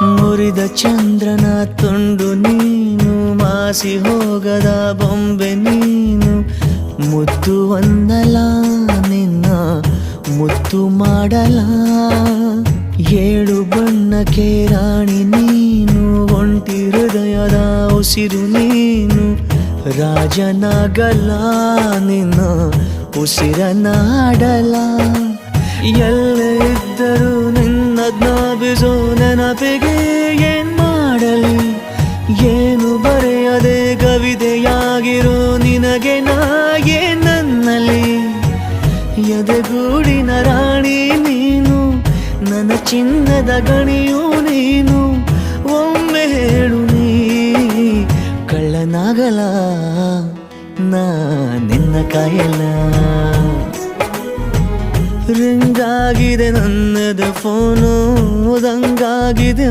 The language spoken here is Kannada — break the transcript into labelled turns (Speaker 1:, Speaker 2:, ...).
Speaker 1: ಮುರಿದ ಚಂದ್ರನ ತುಂಡು ನೀನು, ಮಾಸಿ ಹೋಗದ ಬೊಂಬೆ ನೀನು. ಮುದ್ದು ಒಂದಲ ನಿನ್ನ ಮುತ್ತು ಮಾಡಲ, ಏಳು ಬಣ್ಣಕ್ಕೆ ರಾಣಿ ನೀನು. ಒಂಟಿ ಹೃದಯದ ಉಸಿರು ನೀನು, ರಾಜನಾಗಲ ನಿನ್ನ ಉಸಿರನಾಡಲ. ಎಲ್ಲೇ ಇದ್ದರೂ ನಿನ್ನ ಜ್ಞಾಪಿಸೋ ನೆನಪಿಗೆ ಏನ್ ಮಾಡಲಿ, ಏನು ಬರೆಯದೆ ಕವಿತೆಯಾಗಿರೋ ನಿನಗೆ ನಾ ನನ್ನಲ್ಲಿ. ಎದೆಗೂಡಿನ ರಾಣಿ ನೀನು, ನನ್ನ ಚಿನ್ನದ ಗಣಿಯೂ ನೀನು. ಒಮ್ಮೆ ಹೇಳು ನೀ ಕಳ್ಳನಾಗಲ, ನಾ ನಿನ್ನ ಕಾಯಲ್ಲ. ರಿಂಗಾಗಿದೆ ನನ್ನದು ಫೋನು, ದಂಗಾಗಿದೆ